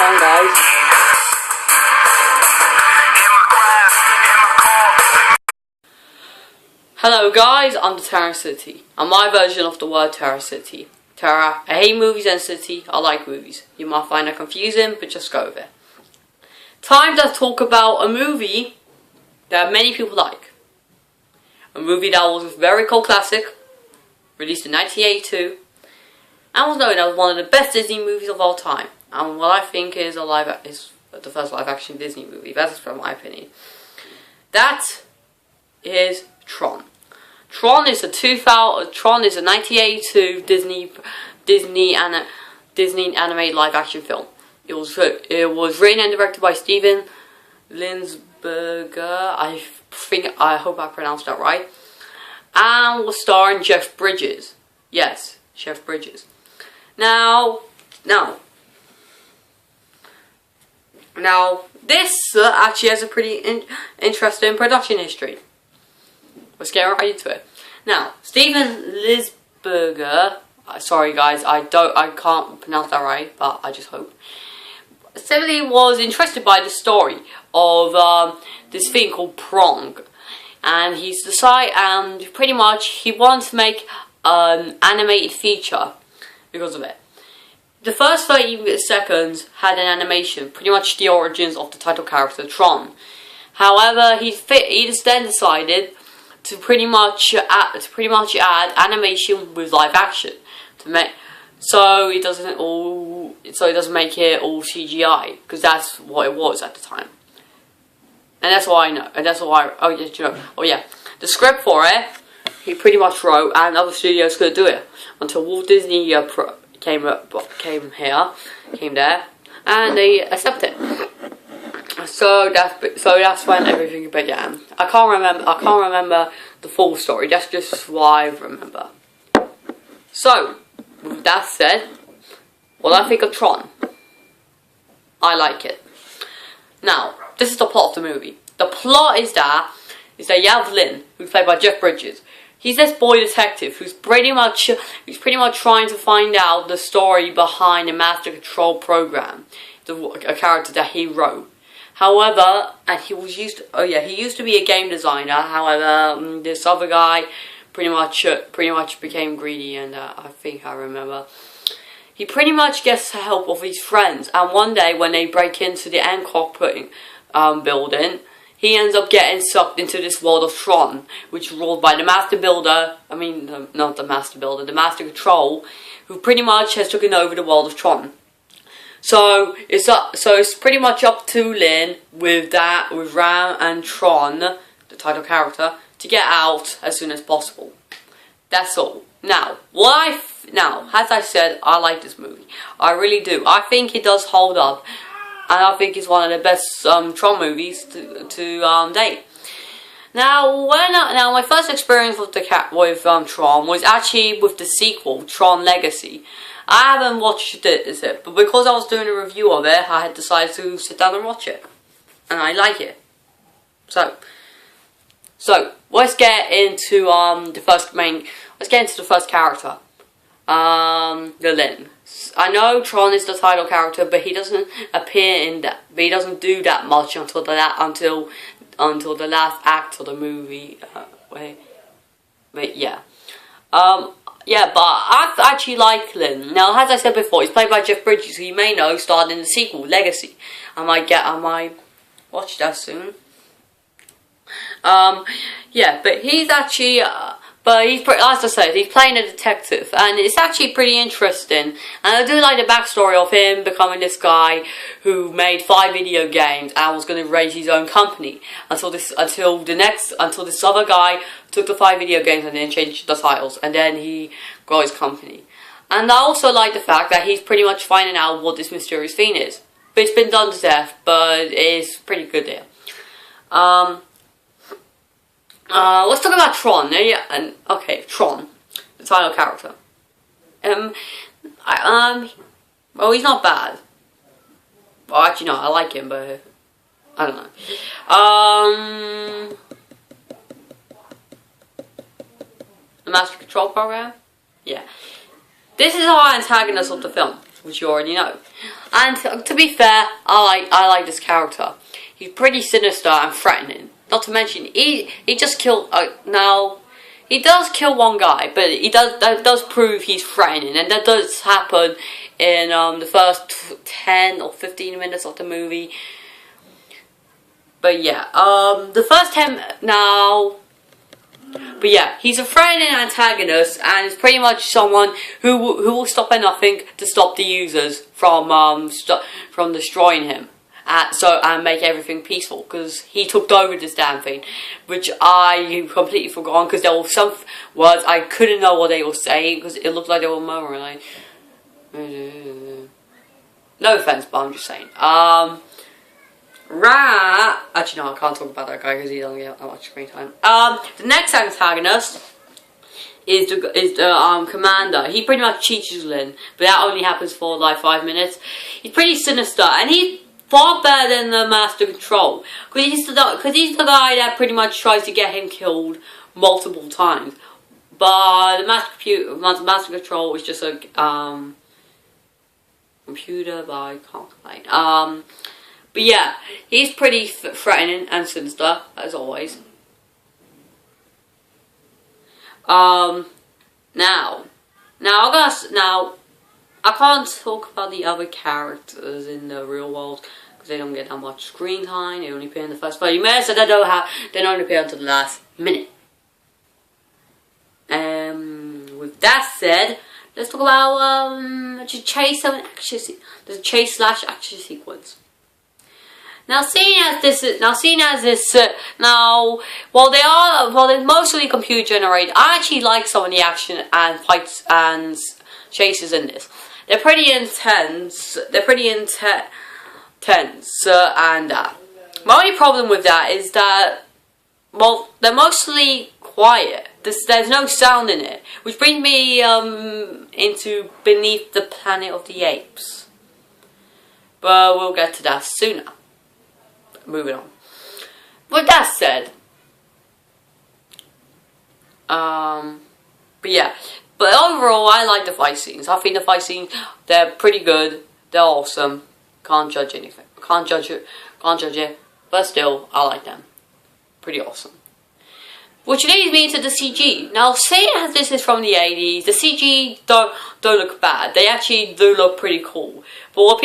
on, guys. Hello guys, I'm the Terror City, and my version of the word Terror City. Terror, I hate movies, and City, I like movies. You might find that confusing, but just go with it. Time to talk about a movie that many people like. A movie that was a very cult classic, released in 1982, and was known as one of the best Disney movies of all time. And what I think is the first live action Disney movie, that's from my opinion. That is Tron. Tron is a 1982 Disney animated live action film. It was written and directed by Steven Linsberger. I hope I pronounced that right. And was starring Jeff Bridges. Yes, Jeff Bridges. Now, this actually has a pretty interesting production history. Let's get right into it. Now, Steven Linsberger, sorry guys, I can't pronounce that right, but I just hope. Simply was interested by the story of this thing called Prong, and he pretty much he wanted to make an animated feature because of it. The first 30 seconds had an animation, pretty much the origins of the title character Tron. However, he then decided to pretty much add animation with live action so it doesn't make it all CGI, because that's what it was at the time. And that's why I know. And that's why the script for it he pretty much wrote, and other studios couldn't do it until Walt Disney came there, and they accepted it. So that's when everything began. I can't remember the full story. That's just what I remember. So, with that said, what I think of Tron, I like it. Now, this is the plot of the movie. The plot is that you have Lynn, who's played by Jeff Bridges. He's this boy detective who's pretty much trying to find out the story behind the Master Control program, a character that he wrote. However, and he used to be a game designer. However, this other guy pretty much became greedy, and I think I remember. He pretty much gets the help of his friends, and one day when they break into the cockpit building, he ends up getting sucked into this world of Tron, which is ruled by the Master Builder. Not the Master Builder, the Master Control, who pretty much has taken over the world of Tron. So it's pretty much up to Lynn with Ram and Tron, the title character, to get out as soon as possible. That's all. Now, as I said, I like this movie. I really do. I think it does hold up, and I think it's one of the best Tron movies to date. Now, my first experience with Tron was actually with the sequel, Tron Legacy. I haven't watched it, but because I was doing a review of it, I had decided to sit down and watch it, and I like it. So let's get into the first character, the Lynn. I know Tron is the title character, but he doesn't appear in that. But he doesn't do that much until the last act of the movie. Yeah, but I actually like Lynn. Now, as I said before, he's played by Jeff Bridges, who you may know starred in the sequel, Legacy. I might watch that soon. Yeah, but he's actually, as I said, he's playing a detective, and it's actually pretty interesting. And I do like the backstory of him becoming this guy who made 5 video games and was going to raise his own company until this other guy took the 5 video games and then changed the titles, and then he got his company. And I also like the fact that he's pretty much finding out what this mysterious thing is. But it's been done to death, but it's pretty good there. Let's talk about Tron. Tron, the title character. Well, he's not bad. Well, actually, no, I like him, but I don't know. The Master Control program? Yeah. This is our antagonist of the film. which you already know. And to be fair, I like this character. He's pretty sinister and threatening. Not to mention, he just killed. Now, he does kill one guy, but that does prove he's threatening, and that does happen in the first 10 or 15 minutes of the movie. But yeah, the first 10 now. But yeah, he's a threatening antagonist, and is pretty much someone who will stop at nothing to stop the users from destroying him. And make everything peaceful, because he took over this damn thing, which I completely forgot, because there were some words I couldn't know what they were saying, because it looked like they were murmuring like, no offense, but I'm just saying. Actually no, I can't talk about that guy because he doesn't get that much screen time. The next antagonist is the commander. He pretty much cheats Lynn, but that only happens for like 5 minutes. He's pretty sinister, and he's far better than the Master Control, because he's the guy that pretty much tries to get him killed multiple times. But the Master Control is just a computer, but I can't complain. But yeah, he's pretty threatening and sinister as always. Now I can't talk about the other characters in the real world because they don't get that much screen time. They only appear in the first 30 minutes, and they don't appear until the last minute. With that said, let's talk about the chase slash action sequence. While they're mostly computer generated, I actually like some of the action and fights and chases in this. They're pretty intense. And my only problem with that is that, well, they're mostly quiet. There's no sound in it, which brings me into Beneath the Planet of the Apes. But we'll get to that sooner. Moving on. With that said, but overall, I like the fight scenes. I think the fight scenes, they're pretty good. They're awesome. Can't judge anything. Can't judge it. But still, I like them. Pretty awesome. Which leads me to the CG. Now, seeing as this is from the 80s, the CG don't look bad. They actually do look pretty cool. But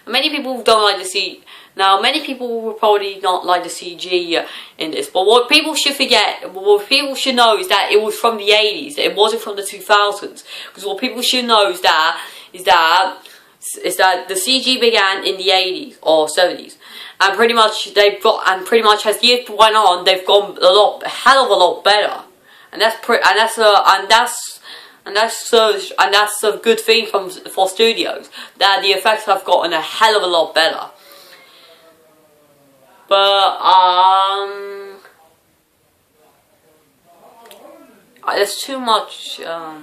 many people don't like the CG. Now, many people will probably not like the CG in this, but what people should know is that it was from the 80s. It wasn't from the 2000s. Because what people should know is that the CG began in the 80s or 70s, and pretty much as years went on, they've gone a hell of a lot better, and that's a good thing for studios, that the effects have gotten a hell of a lot better. But there's too much yeah,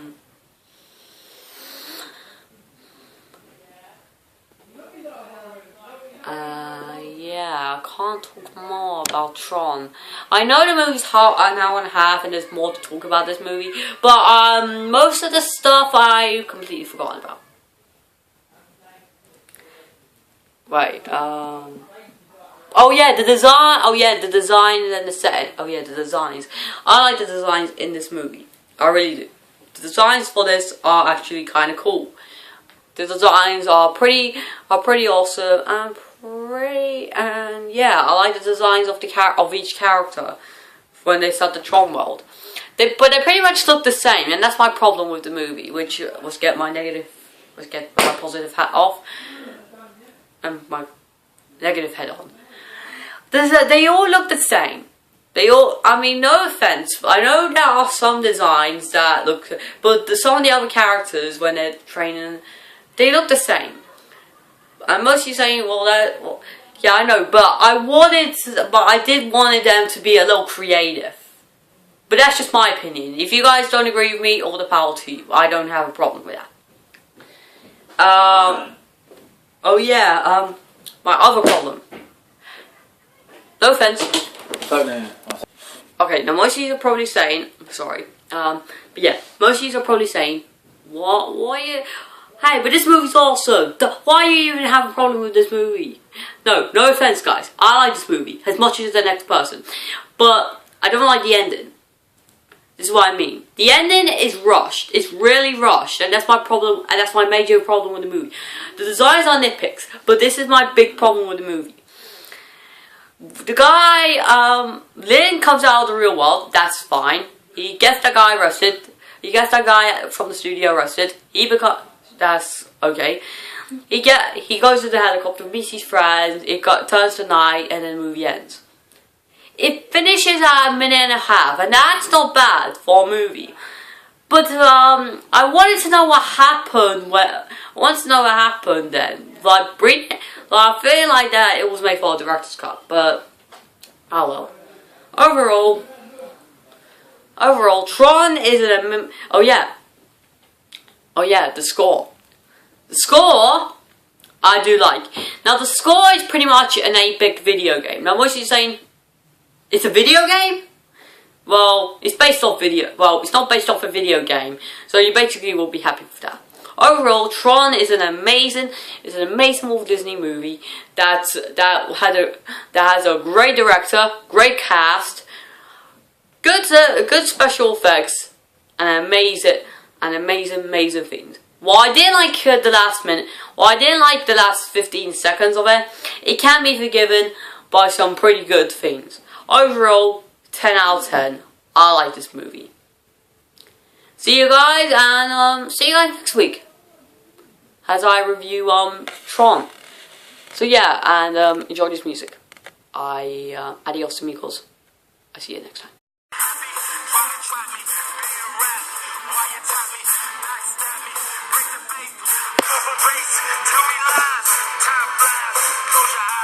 I can't talk more about Tron. I know the movie's an hour and a half and there's more to talk about this movie, but most of the stuff I completely forgotten about. Right, oh yeah, the design. Oh yeah, the design and the set. Oh yeah, the designs. I like the designs in this movie. I really do. The designs for this are actually kind of cool. The designs are pretty awesome and yeah, I like the designs of each character when they start the Tron world. But they pretty much look the same, and that's my problem with the movie, which was get my positive hat off and my negative head on. They all look the same. I mean, no offense, but I know there are some designs that look, but some of the other characters, when they're training, they look the same. I'm mostly saying, yeah, I know, but I did wanted them to be a little creative. But that's just my opinion. If you guys don't agree with me, all the power to you. I don't have a problem with that. Oh yeah, my other problem. No offense. Okay, now most of you are probably saying, sorry, but yeah, most of you are probably saying, Hey, but this movie's awesome. Why do you even have a problem with this movie? No offense, guys. I like this movie as much as the next person, but I don't like the ending. This is what I mean. The ending is rushed. It's really rushed, and that's my problem. And that's my major problem with the movie. The designs are nitpicks, but this is my big problem with the movie. The guy, Lynn comes out of the real world. That's fine. He gets that guy arrested. He gets that guy from the studio arrested. That's okay. He goes to the helicopter, meets his friends. Turns to night, and then the movie ends. It finishes at a minute and a half, and that's not bad for a movie. But I wanted to know what happened. I wanted to know what happened then. I feel like that it was made for a director's cut, but oh well. Overall, Tron is an oh yeah, the score. The score I do like. Now the score is pretty much an 8-bit video game. Now what you're saying? It's a video game? Well, it's based off video. Well, it's not based off a video game, so you basically will be happy with that. Overall, Tron is an amazing Walt Disney movie that has a great director, great cast, good special effects, and amazing things. While I didn't like the last minute, I didn't like the last 15 seconds of it, it can be forgiven by some pretty good things. Overall, 10 out of 10. I like this movie. See you guys, and see you guys next week as I review Tron. So yeah, and enjoy this music. Adios amigos. I see you next time. Tell me lies, time flies, close your eyes.